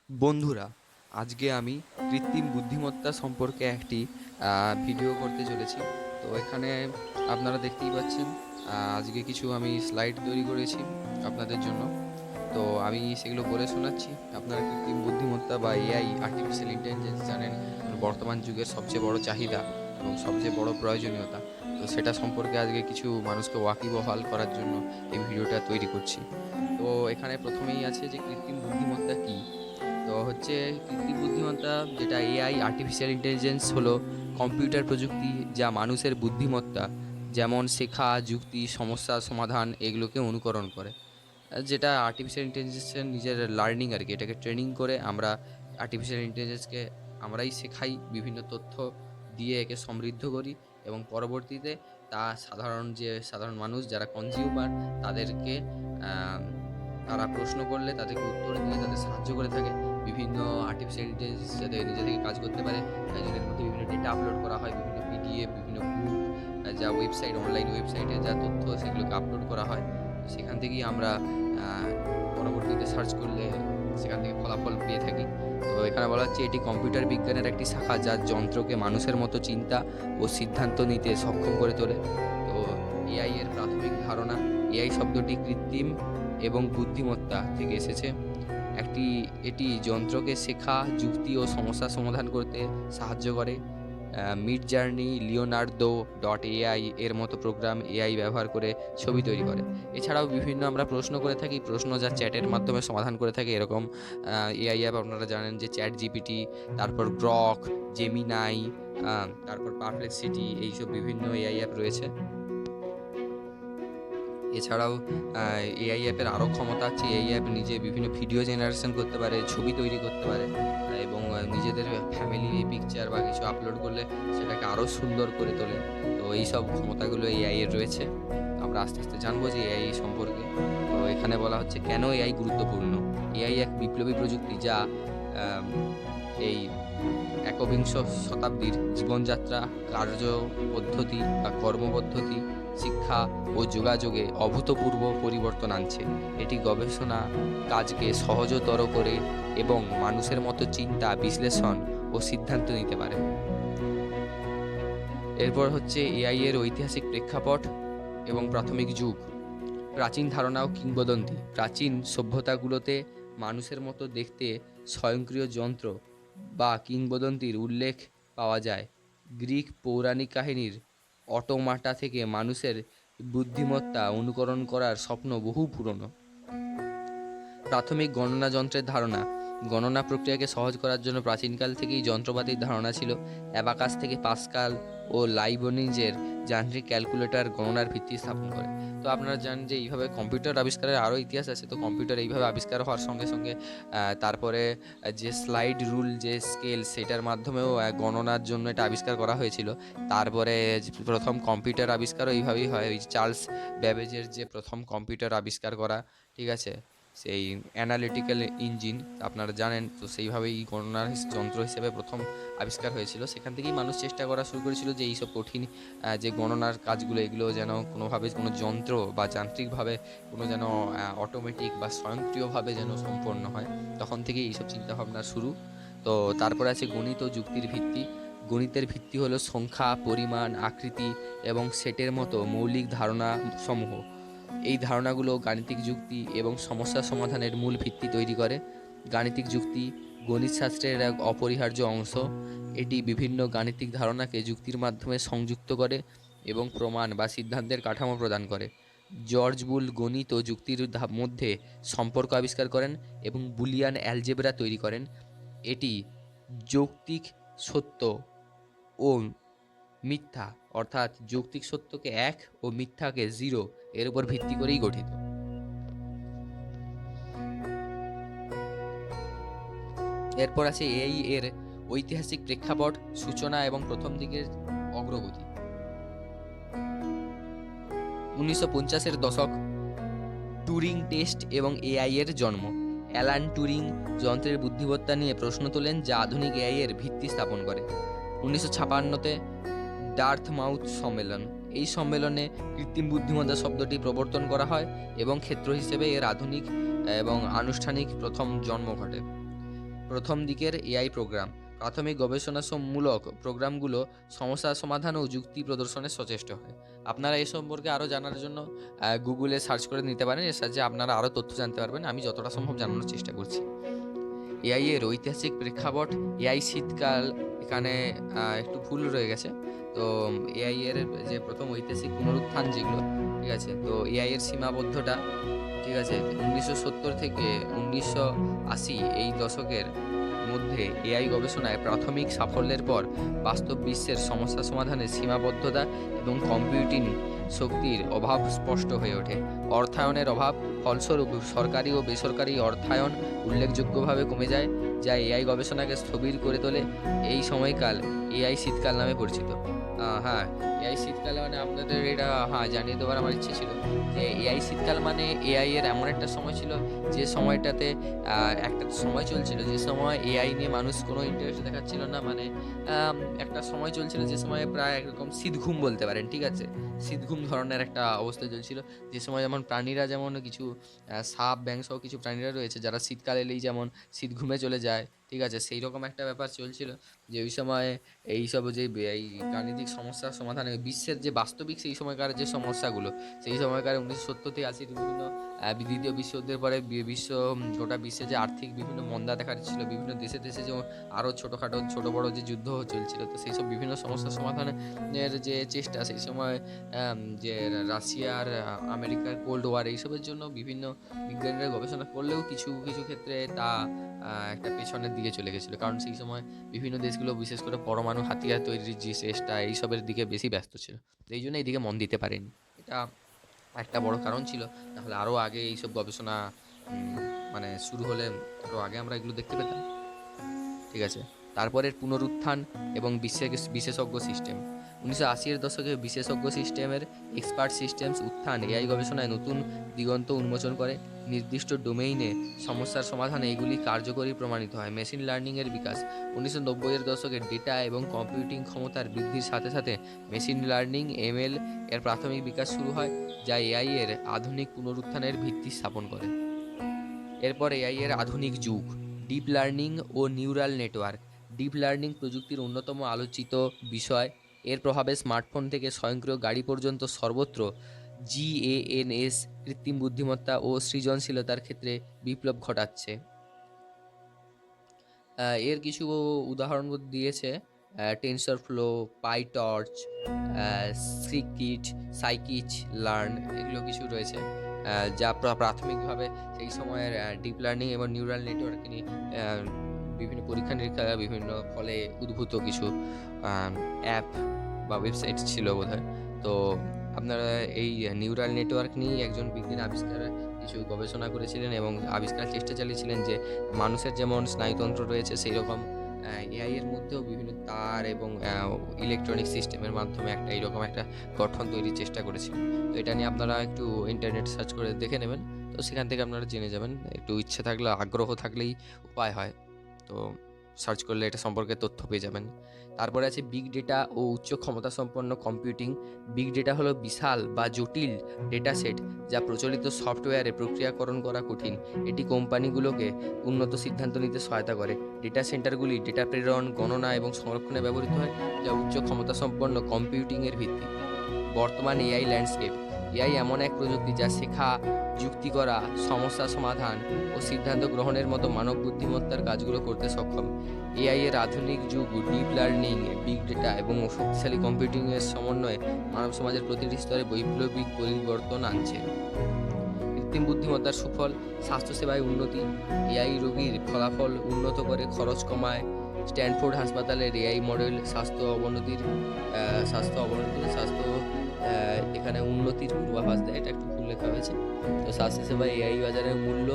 বন্ধুরা, আজকে আমি কৃত্রিম বুদ্ধিমত্তা সম্পর্কে একটি ভিডিও করতে চলেছি। তো এখানে আপনারা দেখতেই পাচ্ছেন, আজকে কিছু আমি স্লাইড তৈরি করেছি আপনাদের জন্য। তো আমি সেগুলো বলে শোনাচ্ছি। আপনারা কৃত্রিম বুদ্ধিমত্তা বা এআই, আর্টিফিশিয়াল ইন্টেলিজেন্স জানেন বর্তমান যুগের সবচেয়ে বড় চাহিদা এবং সবচেয়ে বড় প্রয়োজনীয়তা। তো সেটা সম্পর্কে আজকে কিছু মানুষকে ওয়াকিবহাল করার জন্য এই ভিডিওটা তৈরি করছি। তো এখানে প্রথমেই আছে যে কৃত্রিম বুদ্ধিমত্তা কী? তো হচ্ছে কৃত্রিম বুদ্ধিমত্তা, যেটা এআই, আর্টিফিশিয়াল ইন্টেলিজেন্স হলো কম্পিউটার প্রযুক্তি যা মানুষের বুদ্ধিমত্তা, যেমন শেখা, যুক্তি, সমস্যা সমাধান এগুলোকে অনুকরণ করে। যেটা আর্টিফিশিয়াল ইন্টেলিজেন্সের নিজের লার্নিং আর কি, এটাকে ট্রেনিং করে আমরা আর্টিফিশিয়াল ইন্টেলিজেন্সকে আমরাই শেখাই, বিভিন্ন তথ্য দিয়ে একে সমৃদ্ধ করি এবং পরবর্তীতে তা সাধারণ মানুষ যারা কনজিউমার তাদেরকে আহ, তারা প্রশ্ন করলে তাদেরকে উত্তর দিয়ে তাদের সাহায্য করে থাকে। বিভিন্ন আর্টিফিশিয়াল ইন্টেলিজেন্স যাতে নিজে থেকে কাজ করতে পারে, তাই জন্য এর মধ্যে বিভিন্ন ডেটা আপলোড করা হয়, বিভিন্ন পিডিএফ, বিভিন্ন বুক, যা ওয়েবসাইট, অনলাইন ওয়েবসাইটে যা তথ্য সেগুলোকে আপলোড করা হয়। সেখান থেকেই আমরা পরবর্তীতে সার্চ করলে সেখান থেকে ফলাফল পেয়ে থাকি। তো এখানে বলা হচ্ছে এটি কম্পিউটার বিজ্ঞানের একটি শাখা যা যন্ত্রকে মানুষের মতো চিন্তা ও সিদ্ধান্ত নিতে সক্ষম করে তোলে। তো এআই এর প্রাথমিক ধারণা, এআই শব্দটি কৃত্রিম এবং বুদ্ধিমত্তা থেকে এসেছে। এটি যন্ত্রকে শেখা, যুক্তি ও সমস্যা সমাধান করতে সাহায্য করে। Mid journey, Leonardo dot AI এর মতো প্রোগ্রাম এআই ব্যবহার করে ছবি তৈরি করে। এছাড়াও বিভিন্ন আমরা প্রশ্ন করে থাকি, প্রশ্ন যা চ্যাটের মাধ্যমে সমাধান করে থাকি। এরকম এআই অ্যাপ আপনারা জানেন যে চ্যাট জিপিটি, তারপর গ্রক, জেমিনাই, তারপর পারপ্লেক্সিটি, এইসব বিভিন্ন এআই অ্যাপ রয়েছে। এছাড়াও এআই অ্যাপের আরও ক্ষমতা আছে। এআই অ্যাপ নিজে বিভিন্ন ভিডিও জেনারেশন করতে পারে, ছবি তৈরি করতে পারে, এবং নিজেদের ফ্যামিলি পিকচার বা কিছু আপলোড করলে সেটাকে আরও সুন্দর করে তোলে। তো এই সব ক্ষমতাগুলো এআই এর রয়েছে। আমরা আস্তে আস্তে জানবো যে এআই সম্পর্কে। তো এখানে বলা হচ্ছে কেন এআই গুরুত্বপূর্ণ। এআই এক বিপ্লবী প্রযুক্তি যা আম, এই একবিংশ শতাব্দীর জীবনযাত্রা, কার্যপদ্ধতি বা কর্মপদ্ধতি, শিক্ষা ও যোগাযোগে অভূতপূর্ব পরিবর্তন আনছে। এটি গবেষণা কাজকে সহজতর করে এবং মানুষের মতো চিন্তা, বিশ্লেষণ ও সিদ্ধান্ত নিতে পারে। এরপর হচ্ছে এআই এর ঐতিহাসিক প্রেক্ষাপট এবং প্রাথমিক যুগ। প্রাচীন ধারণা ও কিংবদন্তি। প্রাচীন সভ্যতাগুলোতে মানুষের মতো দেখতে স্বয়ংক্রিয় যন্ত্র বা কিংবদন্তির উল্লেখ পাওয়া যায়। গ্রিক পৌরাণিক কাহিনীর অটোমাটা থেকে মানুষের বুদ্ধিমত্তা অনুকরণ করার স্বপ্ন বহু পুরনো। প্রাথমিক গণনা যন্ত্রের ধারণা। গণনা প্রক্রিয়াকে সহজ করার জন্য প্রাচীনকাল থেকেই যন্ত্রপাতির ধারণা ছিল। অ্যাবাকাস থেকে পাস্কাল ও লাইবনিজের যান্ত্রিক ক্যালকুলেটর গণনার ভিত্তি স্থাপন করে। তো আপনারা জানেন যে এইভাবে কম্পিউটার আবিষ্কারের আরও ইতিহাস আছে। তো কম্পিউটার এইভাবে আবিষ্কার হওয়ার সঙ্গে সঙ্গে তারপরে যে স্লাইড রুল, যে স্কেল, সেটার মাধ্যমেও গণনার জন্য এটা আবিষ্কার করা হয়েছিল। তারপরে প্রথম কম্পিউটার আবিষ্কারও এইভাবেই হয়, ওই চার্লস ব্যাবেজের যে প্রথম কম্পিউটার আবিষ্কার করা, ঠিক আছে, সেই অ্যানালিটিক্যাল ইঞ্জিন আপনারা জানেন। তো সেইভাবেই গণনার যন্ত্র হিসেবে প্রথম আবিষ্কার হয়েছিল। সেখান থেকেই মানুষ চেষ্টা করা শুরু করেছিল যে এইসব কঠিন যে গণনার কাজগুলো, এগুলো যেন কোনোভাবে কোনো যন্ত্র বা যান্ত্রিকভাবে কোনো যেন অটোমেটিক বা স্বয়ংক্রিয়ভাবে যেন সম্পন্ন হয়। তখন থেকেই এইসব চিন্তাভাবনা শুরু। তো তারপরে আছে গণিত ও যুক্তির ভিত্তি। গণিতের ভিত্তি হলো সংখ্যা, পরিমাণ, আকৃতি এবং সেটের মতো মৌলিক ধারণা সমূহ। এই ধারণাগুলো গাণিতিক যুক্তি এবং সমস্যা সমাধানের মূল ভিত্তি তৈরি করে। গাণিতিক যুক্তি গণিতশাস্ত্রের এক অপরিহার্য অংশ। এটি বিভিন্ন গাণিতিক ধারণাকে যুক্তির মাধ্যমে সংযুক্ত করে এবং প্রমাণ বা সিদ্ধান্তের কাঠামো প্রদান করে। জর্জ বুল গণিত ও যুক্তির মধ্যে সম্পর্ক আবিষ্কার করেন এবং বুলিয়ান অ্যালজেব্রা তৈরি করেন। এটি যৌক্তিক সত্য ও মিথ্যা, অর্থাৎ যৌক্তিক সত্যকে 1 ও মিথ্যাকে 0 এর উপর ভিত্তি করেই গঠিত। এরপর আছে এআই এর ঐতিহাসিক প্রেক্ষাপট, সূচনা এবং প্রথম দিকের অগ্রগতি। 1950-এর দশক, টুরিং টেস্ট এবং এআই এর জন্ম। অ্যালান টুরিং যন্ত্রের বুদ্ধিমত্তা নিয়ে প্রশ্ন তোলেন যা আধুনিক এআই এর ভিত্তি স্থাপন করে। 1956-তে ডার্থমাউথ সম্মেলন। এই সম্মেলনে কৃত্রিম বুদ্ধিমত্তা শব্দটি প্রবর্তন করা হয় এবং ক্ষেত্র হিসেবে এর আধুনিক এবং আনুষ্ঠানিক প্রথম জন্ম ঘটে। প্রথম দিকের এআই প্রোগ্রাম। প্রাথমিক গবেষণামূলক প্রোগ্রামগুলো সমস্যা সমাধান ও যুক্তি প্রদর্শনে সচেষ্ট হয়। আপনারা এ সম্পর্কে আরও জানার জন্য গুগলে সার্চ করে নিতে পারেন। এর সাহায্যে আপনারা আরও তথ্য জানতে পারবেন। আমি যতটা সম্ভব জানানোর চেষ্টা করছি। এআই এর ঐতিহাসিক প্রেক্ষাপট, এআই শীতকাল, এখানে একটু ভুল রয়ে গেছে। তো এআই এর যে প্রথম ঐতিহাসিক পুনরুত্থান যেগুলো, ঠিক আছে? তো এআই এর সীমাবদ্ধতা, ঠিক আছে? 1970 থেকে 1980 এই দশকের মধ্যে এআই গবেষণায় প্রাথমিক সাফল্যের পর বাস্তব বিশ্বের সমস্যা সমাধানের সীমাবদ্ধতা এবং কম্পিউটিং শক্তির অভাব স্পষ্ট হয়ে ওঠে। অর্থায়নের অভাব, ফলস্বরূপ সরকারি ও বেসরকারি অর্থায়ন উল্লেখযোগ্যভাবে কমে যায়, যা এআই গবেষণাকে স্থবির করে তোলে। এই সময়কাল এআই শীতকাল নামে পরিচিত। হ্যাঁ, এআই শীতকালে মানে আপনাদের এটা জানিয়ে দেওয়ার আমার ইচ্ছে ছিল যে এআই শীতকাল মানে এআই এর এমন একটা সময় ছিল যে সময়টাতে একটা সময় চলছিল যে সময় এআই নিয়ে মানুষ কোনো ইন্টারেস্ট দেখাচ্ছিল না। মানে একটা সময় চলছিল যে সময় প্রায় একরকম শীতঘুম বলতে পারেন, ঠিক আছে? শীতঘুম ধরনের একটা অবস্থা চলছিল, যে সময় যেমন প্রাণীরা, যেমন কিছু সাপ ব্যাঙ সহ কিছু প্রাণীরা রয়েছে যারা শীতকাল এলেই যেমন শীতঘুমে চলে যায়, ঠিক আছে? সেই রকম একটা ব্যাপার চলছিল যে ওই সময় এইসব যে এই গাণিতিক সমস্যার সমাধানে বিশ্বের যে বাস্তবিক সেই সময়কার যে সমস্যাগুলো, সেই সময়কার 1970 থেকে 80 বিভিন্ন দ্বিতীয় বিশ্বযুদ্ধের পরে গোটা বিশ্বে যে আর্থিক বিভিন্ন মন্দা দেখা দিচ্ছিল, বিভিন্ন দেশে দেশে যে আরও ছোটোখাটো ছোট বড় যে যুদ্ধ চলছিল, তো সেই সব বিভিন্ন সমস্যা সমাধানের যে চেষ্টা, সেই সময় যে রাশিয়ার আমেরিকার কোল্ড ওয়ার, এইসবের জন্য বিভিন্ন বিজ্ঞানীরা গবেষণা করলেও কিছু কিছু ক্ষেত্রে তা একটা পেছনের দিকে চলে গেছিলো, কারণ সেই সময় বিভিন্ন দেশগুলো বিশেষ করে পরমাণু হাতিয়ার তৈরির যে চেষ্টা, এইসবের দিকে বেশি ব্যস্ত ছিল। এই জন্য এইদিকে মন দিতে পারেনি। এটা একটা বড় কারণ ছিল। তাহলে আরও আগে এইসব গবেষণা মানে শুরু হলে আরও আগে আমরা এগুলো দেখতে পেতাম, ঠিক আছে? তারপরের পুনরুত্থান এবং বিশেষজ্ঞ সিস্টেম। 1980 এর দশকে বিশেষজ্ঞ সিস্টেমের এক্সপার্ট সিস্টেমস উত্থান এআই গবেষণায় নতুন দিগন্ত উন্মোচন করে। নির্দিষ্ট ডোমেইনে সমস্যার সমাধানে এগুলি কার্যকরী প্রমাণিত হয়। মেশিন লার্নিংয়ের বিকাশ। 1990 এর দশকে ডেটা এবং কম্পিউটিং ক্ষমতার বৃদ্ধির সাথে সাথে মেশিন লার্নিং এমএল এর প্রাথমিক বিকাশ শুরু হয়, যা এআই এর আধুনিক পুনরুত্থানের ভিত্তি স্থাপন করে। এরপর এআই এর আধুনিক যুগ, ডিপ লার্নিং ও নিউরাল নেটওয়ার্ক। ডিপ লার্নিং প্রযুক্তির অন্যতম আলোচিত বিষয়। এর প্রভাবে স্মার্টফোন থেকে স্বয়ংক্রিয় গাড়ি পর্যন্ত সর্বত্র জিএএনএস কৃত্রিম বুদ্ধিমত্তা ও সৃজনশীলতার ক্ষেত্রে বিপ্লব ঘটাচ্ছে। এর কিছু উদাহরণ দিয়েছে টেনসরফ্লো, পাইটর্চ, স্কিকিট, সাইকিচ লার্ন, এগুলো কিছু রয়েছে যা প্রাথমিকভাবে সেই সময়ের ডিপ লার্নিং এবং নিউরাল নেটওয়ার্ক নিয়ে বিভিন্ন পরীক্ষা নিরীক্ষা, বিভিন্ন ফলে উদ্ভূত কিছু অ্যাপ বা ওয়েবসাইট ছিল বোধহয়। তো আপনারা এই নিউরাল নেটওয়ার্ক নিয়েই একজন বিজ্ঞানী কিছু গবেষণা করেছিলেন এবং আবিষ্কারের চেষ্টা চালিয়েছিলেন যে মানুষের যেমন স্নায়ুতন্ত্র রয়েছে, সেই রকম এআই এর মধ্যেও বিভিন্ন তার এবং ইলেকট্রনিক সিস্টেমের মাধ্যমে একটা এইরকম একটা গঠন তৈরির চেষ্টা করেছিলেন। তো এটা নিয়ে আপনারা একটু ইন্টারনেট সার্চ করে দেখে নেবেন। তো সেখান থেকে আপনারা জেনে যাবেন। একটু ইচ্ছে থাকলে, আগ্রহ থাকলেই উপায় হয়। তো সার্চ করলে এটা সম্পর্কে তথ্য পেয়ে যাবেন। তারপরে আছে বিগ ডেটা ও উচ্চ ক্ষমতা সম্পন্ন কম্পিউটিং। বিগ ডেটা হলো বিশাল বা জটিল ডেটা সেট যা প্রচলিত সফটওয়্যারে প্রক্রিয়াকরণ করা কঠিন। এটি কোম্পানিগুলোকে উন্নত সিদ্ধান্ত নিতে সহায়তা করে। ডেটা সেন্টারগুলি ডেটা প্রেরণ, গণনা এবং সংরক্ষণে ব্যবহৃত হয়, যা উচ্চ ক্ষমতা সম্পন্ন কম্পিউটিংয়ের ভিত্তি। বর্তমান এআই ল্যান্ডস্কেপ। এআই এমন এক প্রযুক্তি যা শেখা, যুক্তি করা, সমস্যা সমাধান ও সিদ্ধান্ত গ্রহণের মতো মানব বুদ্ধিমত্তার কাজগুলো করতে সক্ষম। এআই এর আধুনিক যুগ ডিপ লার্নিং, বিগ ডেটা এবং শক্তিশালী কম্পিউটিংয়ের সমন্বয়ে মানব সমাজের প্রতিটি স্তরে বৈপ্লবিক পরিবর্তন আনছে। কৃত্রিম বুদ্ধিমত্তার সুফল, স্বাস্থ্যসেবায় উন্নতি। এআই রোগীর ফলাফল উন্নত করে, খরচ কমায়। স্ট্যানফোর্ড হাসপাতালের এআই মডেল স্বাস্থ্য এখানে উন্নতির পূর্বাভাস দেয়। এটা একটু ভুল লেখা হয়েছে। তো স্বাস্থ্যসেবায় এআই বাজারের মূল্য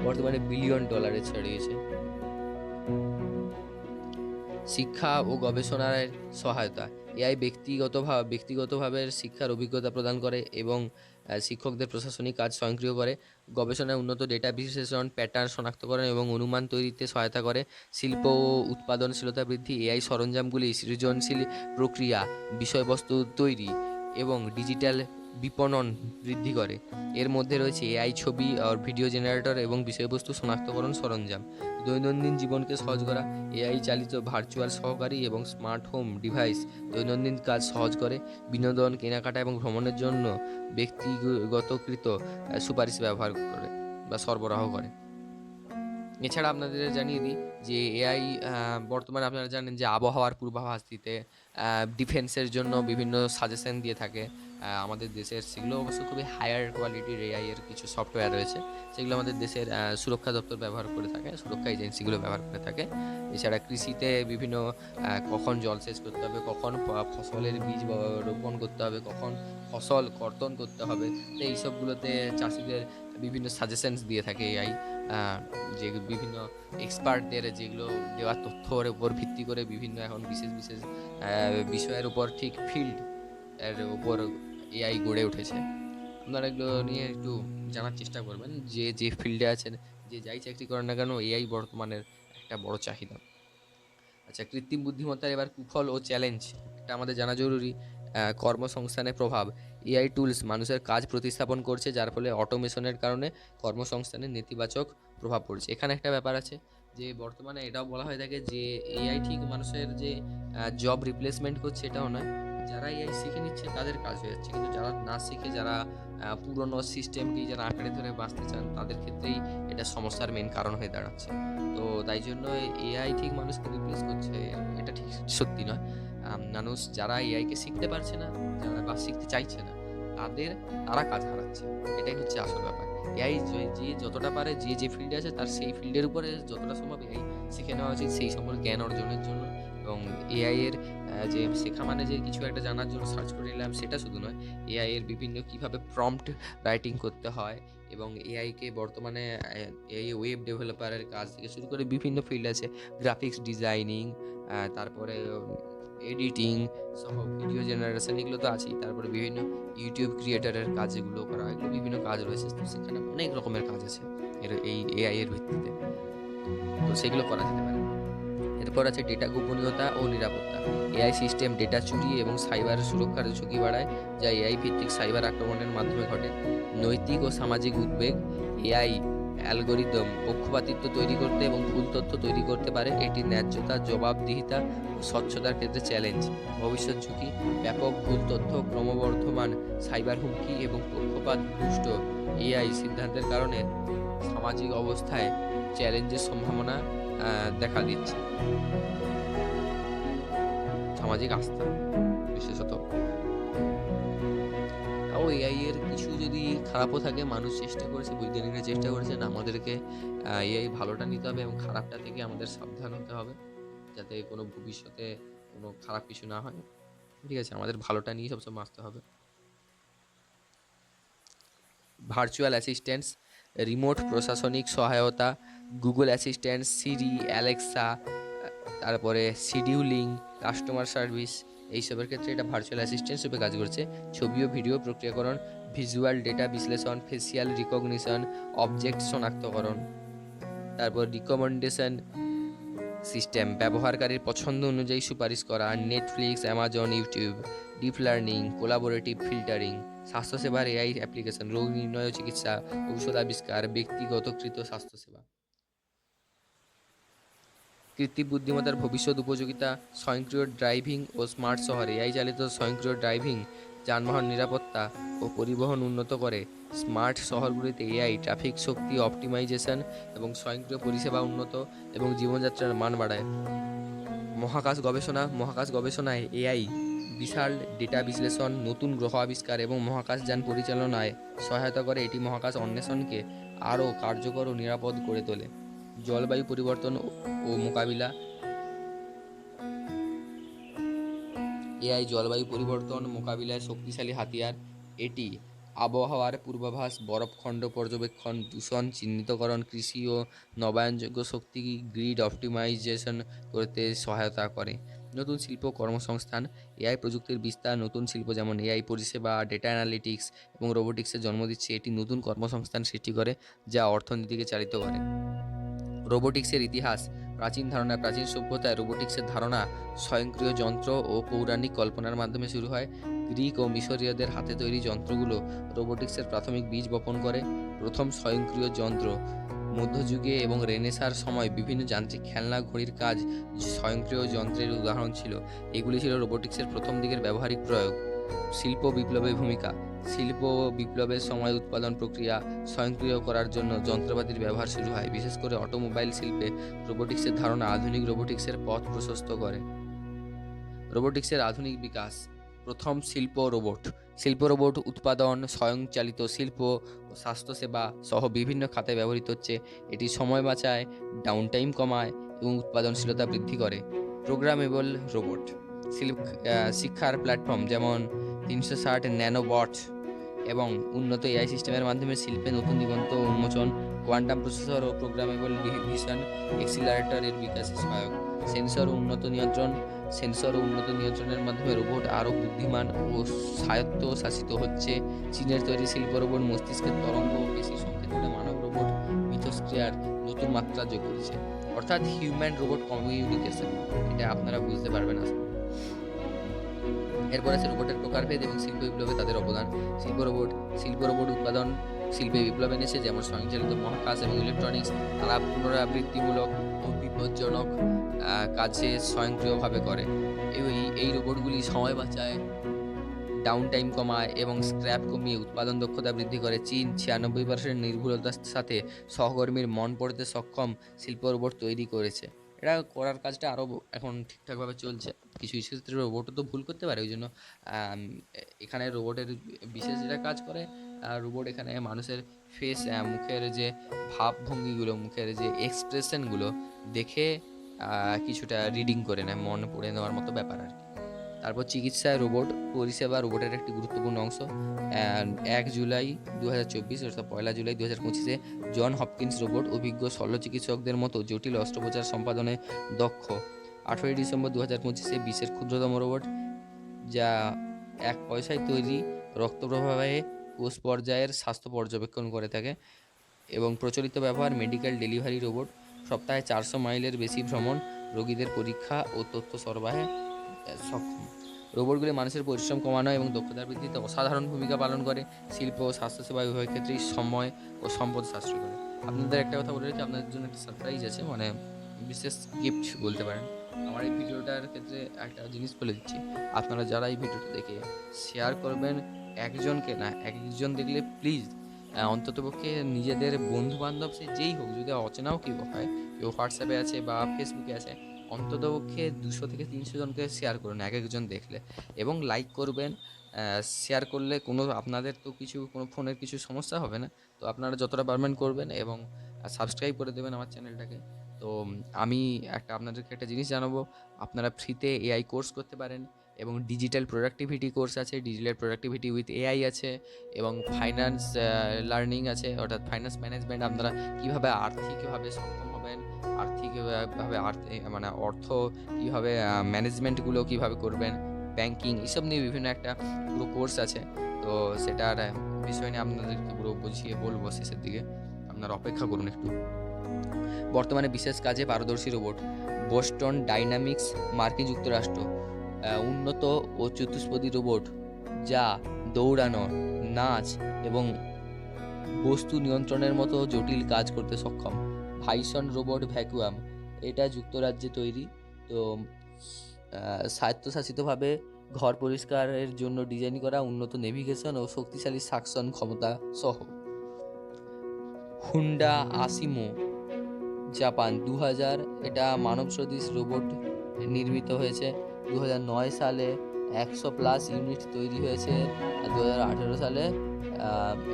বর্তমানে $1 বিলিয়ন ছাড়িয়েছে। শিক্ষা ও গবেষণার সহায়তা। এআই ব্যক্তিগতভাবে শিক্ষার অভিজ্ঞতা প্রদান করে এবং শিক্ষকদের প্রশাসনিক কাজ স্বয়ংক্রিয় করে। গবেষণায় উন্নত ডেটা বিশ্লেষণ, প্যাটার্ন শনাক্তকরণ এবং অনুমান তৈরিতে সহায়তা করে। শিল্প ও উৎপাদনশীলতা বৃদ্ধি। এআই সরঞ্জামগুলি সৃজনশীল প্রক্রিয়া, বিষয়বস্তু তৈরি এবং ডিজিটাল বিপণন বৃদ্ধি করে। এর মধ্যে রয়েছে এআই ছবি আর ভিডিও জেনারেটর এবং বিষয়বস্তু শনাক্তকরণ সরঞ্জাম। দৈনন্দিন জীবনকে সহজ করা, এআই চালিত ভার্চুয়াল সহকারী এবং স্মার্ট হোম ডিভাইস দৈনন্দিন কাজ সহজ করে। বিনোদন, কেনাকাটা এবং ভ্রমণের জন্য ব্যক্তিগতকৃত সুপারিশ ব্যবহার করে বা সরবরাহ করে। এছাড়া আপনাদের জানিয়ে দিই যে এআই বর্তমানে আপনারা জানেন যে আবহাওয়ার পূর্বাভাস দিতে, ডিফেন্সের জন্য বিভিন্ন সাজেশন দিয়ে থাকে আমাদের দেশের। সেগুলো অবশ্য খুবই হায়ার কোয়ালিটির এআই এর কিছু সফটওয়্যার রয়েছে, সেগুলো আমাদের দেশের সুরক্ষা দপ্তর ব্যবহার করে থাকে, সুরক্ষা এজেন্সিগুলো ব্যবহার করে থাকে। এছাড়া কৃষিতে বিভিন্ন কখন জলসেচ করতে হবে, কখন ফসলের বীজ রোপণ করতে হবে, কখন ফসল কর্তন করতে হবে, তো এইসবগুলোতে চাষিদের বিভিন্ন সাজেশনস দিয়ে থাকে এআই। যে বিভিন্ন এক্সপার্টদের যেগুলো দেওয়া তথ্যের উপর ভিত্তি করে বিভিন্ন এখন বিশেষ বিশেষ বিষয়ের উপর ঠিক ফিল্ড এর উপর এআই গড়ে উঠেছে। আপনারা এগুলো নিয়ে একটু জানার চেষ্টা করবেন, যে যে ফিল্ডে আছেন, যে যাই চাকরি করেন না কেন, এআই বর্তমানের একটা বড় চাহিদা। আচ্ছা, কৃত্রিম বুদ্ধিমত্তার এবার কুফল ও চ্যালেঞ্জ এটা আমাদের জানা জরুরি। কর্মসংস্থানের প্রভাব, এআই টুলস মানুষের কাজ প্রতিস্থাপন করছে, যার ফলে অটোমেশনের কারণে কর্মসংস্থানের নেতিবাচক প্রভাব পড়ছে। এখানে একটা ব্যাপার আছে যে বর্তমানে এটাও বলা হয়ে থাকে যে এআই ঠিক মানুষের যে জব রিপ্লেসমেন্ট করছে এটাও নয়, যারা এআই শিখে নিচ্ছে তাদের কাজ হয়ে যাচ্ছে, কিন্তু যারা না শিখে, যারা পুরনো সিস্টেমকেই যারা আঁকড়ে ধরে বাঁচতে চান, তাদের ক্ষেত্রেই এটা সমস্যার মেন কারণ হয়ে দাঁড়াচ্ছে। তো তাই জন্য এআই ঠিক মানুষকে রিপ্লেস করছে এটা ঠিক সত্যি নয়। মানুষ যারা এআইকে শিখতে পারছে না, যারা বা শিখতে চাইছে না, তারা কাজ হারাচ্ছে। এটাই হচ্ছে আসল ব্যাপার। এআই যে যতটা পারে, যে যে ফিল্ডে আছে তার সেই ফিল্ডের উপরে যতটা সম্ভব এআই শিখে নেওয়া উচিত, সেই সম্পর্কে জ্ঞান অর্জনের জন্য। এবং এআই এর যে শেখা মানে যে কিছু একটা জানার জন্য সার্চ করে নিলাম সেটা শুধু নয়, এআই এর বিভিন্ন কিভাবে প্রম্পট রাইটিং করতে হয়, এবং এআইকে বর্তমানে এই ওয়েব ডেভেলপারের কাজ থেকে শুরু করে বিভিন্ন ফিল্ড আছে, গ্রাফিক্স ডিজাইনিং, তারপরে এডিটিং সহ ভিডিও জেনারেশন, এগুলো তো আছেই। তারপরে বিভিন্ন ইউটিউব ক্রিয়েটারের কাজ যেগুলো করা হয়, এগুলো বিভিন্ন কাজ রয়েছে, তো সেখানে অনেক রকমের কাজ আছে এই এআই এর ভিত্তিতে, তো সেগুলো করা যেতে পারে। এরপর আছে ডেটা গোপনীয়তা ও নিরাপত্তা। এআই সিস্টেম ডেটা চুরি এবং সাইবার সুরক্ষার ঝুঁকি বাড়ায়, যা এআই ভিত্তিক সাইবার আক্রমণের মাধ্যমে ঘটে। নৈতিক ও সামাজিক উদ্বেগ, এআই অ্যালগোরিদম পক্ষপাতিত্ব তৈরি করতে এবং ভুল তথ্য তৈরি করতে পারে। এটি ন্যায্যতা, জবাবদিহিতা ও স্বচ্ছতার ক্ষেত্রে চ্যালেঞ্জ। ভবিষ্যৎ ঝুঁকি, ব্যাপক ভুল তথ্য, ক্রমবর্ধমান সাইবার হুমকি এবং পক্ষপাত দুষ্ট এআই সিদ্ধান্তের কারণে সামাজিক অবস্থায় চ্যালেঞ্জের সম্ভাবনা দেখা দিচ্ছে। সামাজিক আস্থা বিশেষত। তাও এআই এর কিছু যদি খারাপও থাকে, মানুষ চেষ্টা করেছে, বৈজ্ঞানিকরা চেষ্টা করেছেন আমাদেরকে এআই ভালোটা নিতে হবে এবং খারাপটা থেকে আমাদের সাবধান হতে হবে, যাতে কোনো ভবিষ্যতে কোনো খারাপ কিছু না হয়। ঠিক আছে, আমাদের ভালোটা নিয়ে সবসময় বাঁচতে হবে। ভার্চুয়াল অ্যাসিস্ট্যান্টস, রিমোট প্রশাসনিক সহায়তা, গুগল অ্যাসিস্ট্যান্ট, সিরি, অ্যালেক্সা, তারপরে শিডিউলিং, কাস্টমার সার্ভিস, এইসবের ক্ষেত্রে এটা ভার্চুয়াল অ্যাসিস্ট্যান্ট হিসেবে কাজ করছে। ছবি ও ভিডিও প্রক্রিয়াকরণ, ভিজুয়াল ডেটা বিশ্লেষণ, ফেসিয়াল রিকগনিশন, অবজেক্ট শনাক্তকরণ, তারপর রিকমেন্ডেশন সিস্টেম, ব্যবহারকারীর পছন্দ অনুযায়ী সুপারিশ করা, Netflix, Amazon, YouTube, deep learning, collaborative filtering, স্বাস্থ্যসেবার এআই অ্যাপ্লিকেশন, রোগ নির্ণয় ও চিকিৎসা, ঔষধ আবিষ্কার, ব্যক্তিগতকৃত স্বাস্থ্যসেবা। কৃত্রিম বুদ্ধিমত্তার ভবিষ্যৎ উপযোগিতা, স্বয়ংক্রিয় ড্রাইভিং ও স্মার্ট শহর, এআই চালিত স্বয়ংক্রিয় ড্রাইভিং যানবাহন নিরাপত্তা ও পরিবহন উন্নত করে। স্মার্ট শহরগুলিতে এআই ট্রাফিক শক্তি অপটিমাইজেশন এবং স্বয়ংক্রিয় পরিষেবা উন্নত এবং জীবনযাত্রার মান বাড়ায়। মহাকাশ গবেষণায় এআই বিশাল ডেটা বিশ্লেষণ, নতুন গ্রহ আবিষ্কার এবং মহাকাশযান পরিচালনায় সহায়তা করে। এটি মহাকাশ অন্বেষণকে আরও কার্যকর ও নিরাপদ করে তোলে। জলবায়ু পরিবর্তন ও মোকাবিলা, এআই জলবায়ু পরিবর্তন মোকাবিলায় শক্তিশালী হাতিয়ার। এটি আবহাওয়ার পূর্বাভাস, বরফখণ্ড পর্যবেক্ষণ, দূষণ চিহ্নিতকরণ, কৃষি ও নবায়নযোগ্য শক্তি গ্রিড অপটিমাইজেশন করতে সহায়তা করে। নতুন শিল্প কর্মসংস্থান, এআই প্রযুক্তির বিস্তার নতুন শিল্প যেমন এআই পরিষেবা, ডেটা অ্যানালিটিক্স এবং রোবোটিক্সের জন্ম দিচ্ছে। এটি নতুন কর্মসংস্থান সৃষ্টি করে, যা অর্থনীতিকে চালিত করে। রোবোটিক্সের ইতিহাস, প্রাচীন সভ্যতায় রোবোটিক্সের ধারণা স্বয়ংক্রিয় যন্ত্র ও পৌরাণিক কল্পনার মাধ্যমে শুরু হয়। গ্রিক ও মিশরীয়দের হাতে তৈরি যন্ত্রগুলো রোবোটিক্সের প্রাথমিক বীজ বপন করে। প্রথম স্বয়ংক্রিয় যন্ত্র মধ্যযুগে এবং রেনেসাঁর সময় বিভিন্ন যান্ত্রিক খেলনা, ঘড়ির কাজ স্বয়ংক্রিয় যন্ত্রের উদাহরণ ছিল। এগুলি ছিল রোবোটিক্সের প্রথম দিকের ব্যবহারিক প্রয়োগ। শিল্প বিপ্লবের ভূমিকা। শিল্প বিপ্লবের সময় উৎপাদন প্রক্রিয়া স্বয়ংক্রিয় করার জন্য যন্ত্রপাতির ব্যবহার শুরু হয়। বিশেষ করে অটোমোবাইল শিল্পে রোবোটিক্সের ধারণা আধুনিক রোবোটিক্সের পথ প্রশস্ত করে। রোবোটিক্সের আধুনিক বিকাশ। প্রথম শিল্প রোবট। শিল্প রোবট উৎপাদন, স্বয়ংচালিত শিল্প ও স্বাস্থ্যসেবা সহ বিভিন্ন খাতে ব্যবহৃত হচ্ছে। এটি সময় বাঁচায়, ডাউনটাইম কমায় এবং উৎপাদনশীলতা বৃদ্ধি করে। Programmable robot. শিক্ষার প্ল্যাটফর্ম যেমন 360 ন্যানোবট এবং উন্নত এআই সিস্টেমের মাধ্যমে শিল্পে নতুন দিগন্ত উন্মোচন। কোয়ান্টাম প্রসেসর ও প্রোগ্রামেবল ভিশন এক্সিলারেটর এর বিকাশে সহায়ক। সেন্সর ও উন্নত নিয়ন্ত্রণ। সেন্সর ও উন্নত নিয়ন্ত্রণের মাধ্যমে রোবট আরও বুদ্ধিমান ও স্বায়ত্তশাসিত হচ্ছে। চীনের তৈরি শিল্প রোবট মস্তিষ্কের তরঙ্গ ও পেশি সংকেত বলে মানব রোবট মিথস্ক্রিয়ার নতুন মাত্রা যোগ করেছে। অর্থাৎ হিউম্যান রোবট কমিউনিকেশন, এটা আপনারা বুঝতে পারবেন আশা করি। এরপর আছে রোবটের প্রকারভেদ এবং শিল্প বিপ্লবে তাদের অবদান। শিল্প রোবট উৎপাদন শিল্পে বিপ্লব এনেছে, যেমন স্বয়ংচালিত মহাকাশ এবং ইলেকট্রনিক্স। তারা পুনরাবৃত্তিমূলক ও বিপজ্জনক কাজে স্বয়ংক্রিয়ভাবে করে। এই রোবটগুলি সময় বাঁচায়, ডাউন টাইম কমায় এবং স্ক্র্যাপ কমিয়ে উৎপাদন দক্ষতা বৃদ্ধি করে। চীন 96% নির্ভুলতার সাথে সহকর্মীর মন পড়তে সক্ষম শিল্প রোবট তৈরি করেছে। এটা করার কাজটা আরও এখন ঠিকঠাকভাবে চলছে। কিছু কিছু ক্ষেত্রে রোবটও তো ভুল করতে পারে, ওই জন্য এখানে রোবটের বিশেষ যেটা কাজ করে, রোবট এখানে মানুষের ফেস, মুখের যে ভাবভঙ্গিগুলো, মুখের যে এক্সপ্রেশনগুলো দেখে কিছুটা রিডিং করে নেয়, মনে পড়ে নেওয়ার মতো ব্যাপার আর কি। তারপর চিকিৎসায় রোবট পরিষেবা রোবটের একটি গুরুত্বপূর্ণ অংশ। 1 জুলাই 2024 অর্থাৎ 1 জুলাই 2025 জন হপকিন্স রোবট অভিজ্ঞ শল্য চিকিৎসকদের মতো জটিল অস্ত্রোপচার সম্পাদনে দক্ষ। 18 ডিসেম্বর 2025 বিশ্বের ক্ষুদ্রতম রোবট, যা 1 পয়সায় তৈরি, রক্ত প্রবাহে কোষ পর্যায়ের স্বাস্থ্য পর্যবেক্ষণ করে থাকে। এবং প্রচলিত ব্যবহার মেডিকেল ডেলিভারি রোবট, সপ্তাহে 400 মাইলের বেশি ভ্রমণ, রোগীদের পরীক্ষা ও তথ্য সরবরাহে সক্ষম। রোবটগুলি মানুষের পরিশ্রম কমানো এবং দক্ষতা বৃদ্ধিতে অসাধারণ ভূমিকা পালন করে। শিল্প ও স্বাস্থ্যসেবা উভয় ক্ষেত্রেই সময় ও সম্পদ সাশ্রয় করে। আপনাদের একটা কথা বলে রেখেছি, আপনাদের জন্য একটা সারপ্রাইজ আছে, মানে বিশেষ গিফট বলতে পারেন। আমার এই ভিডিওটার ক্ষেত্রে একটা জিনিস বলে দিচ্ছি, আপনারা যারা এই ভিডিওটা দেখে শেয়ার করবেন, একজনকে না, একজন দেখলে প্লিজ অন্ততপক্ষে নিজেদের বন্ধুবান্ধব সে যেই হোক, যদি অচেনাও কেউ হয়, কেউ হোয়াটসঅ্যাপে আছে বা ফেসবুকে আছে, অন্ততপক্ষে 200 থেকে 300 জনকে শেয়ার করুন এক একজন দেখলে, এবং লাইক করবেন। শেয়ার করলে আপনাদের তো কোনো ফোনের কিছু সমস্যা হবে না, তো আপনারা যতটা পারবেন করবেন এবং সাবস্ক্রাইব করে দেবেন আমার চ্যানেলটাকে। তো আমি আপনাদেরকে একটা জিনিস জানাবো, আপনারা ফ্রিতে এআই কোর্স করতে পারেন এবং ডিজিটাল প্রোডাক্টিভিটি কোর্স আছে, ডিজিটাল প্রোডাক্টিভিটি উইথ এআই আছে, এবং ফাইন্যান্স লার্নিং আছে, অর্থাৎ ফাইন্যান্স ম্যানেজমেন্ট, আপনারা কীভাবে আর্থিকভাবে সক্ষম হবেন, আর্থিকভাবে মানে অর্থ কীভাবে ম্যানেজমেন্টগুলো কীভাবে করবেন, ব্যাংকিং, এসব নিয়ে বিভিন্ন একটা পুরো কোর্স আছে। তো সেটার বিষয় নিয়ে আপনাদেরকে পুরো বুঝিয়ে বলবো শেষের দিকে, আপনারা অপেক্ষা করুন একটু। বর্তমানে বিশেষ কাজে পারদর্শী রোবট বোস্টন ডাইনামিক্স, মার্কিন যুক্তরাষ্ট্র। উন্নত ও চতুষ্পদী রোবট যা দৌড়ানো, নাচ এবং বস্তু নিয়ন্ত্রণের মতো জটিল কাজ করতে সক্ষম। ভাইসন রোবট ভ্যাকুয়াম, এটা যুক্তরাজ্যে তৈরি, তো স্বায়ত্তশাসিতভাবে ঘর পরিষ্কারের জন্য ডিজাইন করা, উন্নত নেভিগেশন ও শক্তিশালী সাকশন ক্ষমতা সহ। হুন্ডা আসিমো, জাপান, 2000, এটা মানব সদৃশ রোবট নির্মিত হয়েছে। 2009 সালে 100+ ইউনিট তৈরি হয়েছে। 2018 সালে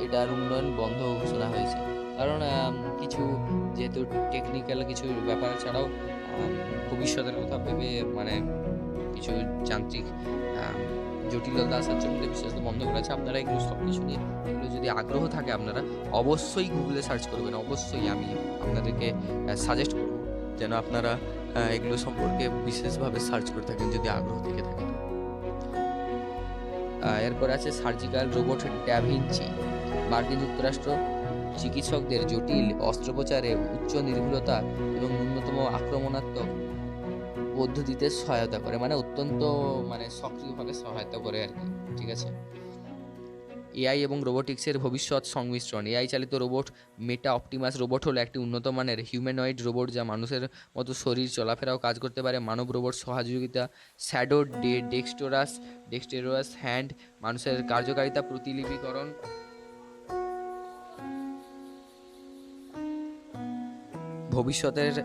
এটার উন্নয়ন বন্ধ ঘোষণা হয়েছে, কারণ কিছু যেহেতু টেকনিক্যাল কিছু ব্যাপার ছাড়াও ভবিষ্যতের কথা ভেবে, মানে কিছু যান্ত্রিক জটিলতা আসার জন্য বিশেষত বন্ধ করেছে। আপনারা এগুলো সব কিছু নিয়ে, এগুলো যদি আগ্রহ থাকে আপনারা অবশ্যই গুগলে সার্চ করবেন। অবশ্যই আমি আপনাদেরকে সাজেস্ট করব যেন আপনারা এগুলো সম্পর্কে বিশেষভাবে সার্চ করে থাকেন যদি আগ্রহ থেকে থাকে। এরপর আছে সার্জিক্যাল রোবট ড্যাভিঞ্চি, মার্কিন যুক্তরাষ্ট্র। চিকিৎসকদের জটিল অস্ত্রোপচারে উচ্চ নির্ভুলতা এবং ন্যূনতম আক্রমণাত্মক পদ্ধতিতে সহায়তা করে, মানে অত্যন্ত মানে সক্রিয়ভাবে সহায়তা করে আর কি। ঠিক আছে। এআই এবং রোবোটিক্সের ভবিষ্যৎ সংমিশ্রণ। এআই চালিত রোবট মেটা অপটিমাস রোবট হলো একটি উন্নত মানের হিউম্যানয়েড রোবট যা মানুষের মতো শরীর, চলাফেরাও কাজ করতে পারে। মানব রোবট সহযোগিতা, শ্যাডো ডেক্সটেরোয়াস হ্যান্ড, মানুষের কার্যকারিতা প্রতিলিপিকরণ। ভবিষ্যতের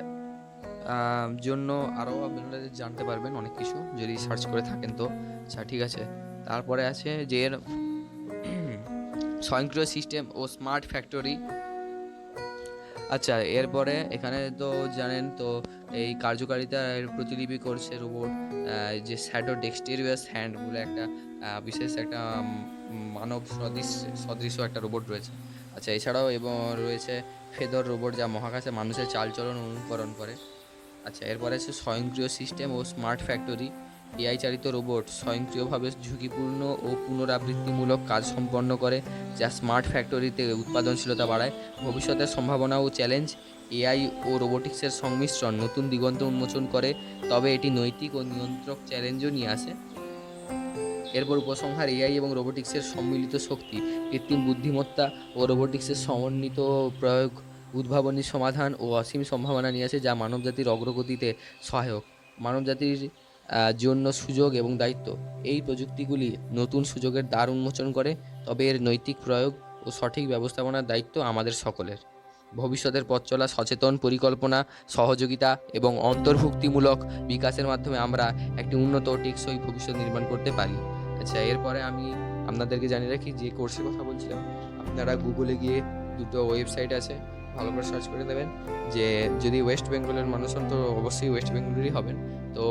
জন্য আরও আপনারা জানতে পারবেন অনেক কিছু যদি সার্চ করে থাকেন তো। আচ্ছা, ঠিক আছে। তারপরে আছে যে এর স্বয়ংক্রিয় সিস্টেম ও স্মার্ট ফ্যাক্টরি। আচ্ছা, এরপরে এখানে তো জানেন তো এই কার্যকারিতার প্রতিলিপি করছে রোবট, যে শ্যাডো ডেক্সটেরিয়াস হ্যান্ড বলে একটা বিশেষ একটা মানব সদৃশ্য একটা রোবট রয়েছে। আচ্ছা, এছাড়াও এবং রয়েছে ফেদর রোবট যা মহাকাশে মানুষের চালচলন অনুকরণ করে। আচ্ছা, এরপরে আছে স্বয়ংক্রিয় সিস্টেম ও স্মার্ট ফ্যাক্টরি। এআই চালিত রোবট স্বয়ংক্রিয়ভাবে ঝুঁকিপূর্ণ ও পুনরাবৃত্তিমূলক কাজ সম্পন্ন করে, যা স্মার্ট ফ্যাক্টরিতে উৎপাদনশীলতা বাড়ায়। ভবিষ্যতের সম্ভাবনা ও চ্যালেঞ্জ। এআই ও রোবোটিক্সের সংমিশ্রণ নতুন দিগন্ত উন্মোচন করে, তবে এটি নৈতিক ও নিয়ন্ত্রক চ্যালেঞ্জও নিয়ে আসে। এরপর উপসংহার, এআই এবং রোবোটিক্সের সম্মিলিত শক্তি, কৃত্রিম বুদ্ধিমত্তা ও রোবোটিক্সের সমন্বিত প্রয়োগ উদ্ভাবনী সমাধান ও অসীম সম্ভাবনা নিয়ে আসে, যা মানবজাতির অগ্রগতিতে সহায়ক। মানবজাতির জন্য সুযোগ এবং দায়িত্ব। এই প্রযুক্তিগুলি নতুন সুযোগের দ্বার উন্মোচন করে, তবে এর নৈতিক প্রয়োগ ও সঠিক ব্যবস্থাপনার দায়িত্ব আমাদের সকলের। ভবিষ্যতের পথ চলা সচেতন পরিকল্পনা, সহযোগিতা এবং অন্তর্ভুক্তিমূলক বিকাশের মাধ্যমে আমরা একটি উন্নত ও টেকসই ভবিষ্যৎ নির্মাণ করতে পারি। আচ্ছা, এরপরে আমি আপনাদেরকে জানিয়ে রাখি যে কোর্সের কথা বলছিলাম, আপনারা গুগলে গিয়ে দুটো ওয়েবসাইট আছে, ভালো করে সার্চ করে দেবেন। যে যদি ওয়েস্ট বেঙ্গলের মানুষ হন তো অবশ্যই ওয়েস্ট বেঙ্গলেরই হবেন। তো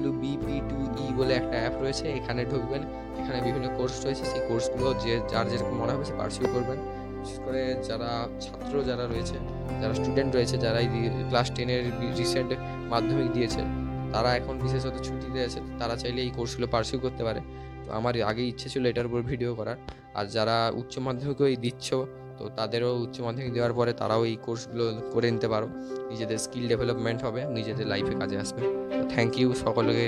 WBP2E বলে একটা অ্যাপ রয়েছে, এখানে ঢুকবেন। এখানে বিভিন্ন কোর্স রয়েছে, সেই কোর্সগুলো যে যার যেরকম মনে হবে সে পার্সিউ করবেন। বিশেষ করে যারা ছাত্র যারা রয়েছে, যারা স্টুডেন্ট রয়েছে, যারা এই ক্লাস 10-এর রিসেন্ট মাধ্যমিক দিয়েছে, তারা এখন বিশেষত ছুটিতে আছে, তারা চাইলে এই কোর্সগুলো পার্সিউ করতে পারে। তো আমার আগেই ইচ্ছে ছিল এটার উপর ভিডিও করার। আর যারা উচ্চ মাধ্যমিকও দিচ্ছ, তো তাদেরও উচ্চ মাধ্যমিক দেওয়ার পরে তারাও এই কোর্সগুলো করে নিতে পারো। নিজেদের স্কিল ডেভেলপমেন্ট হবে, নিজেদের লাইফে কাজে আসবে। তো থ্যাংক ইউ সকলকে।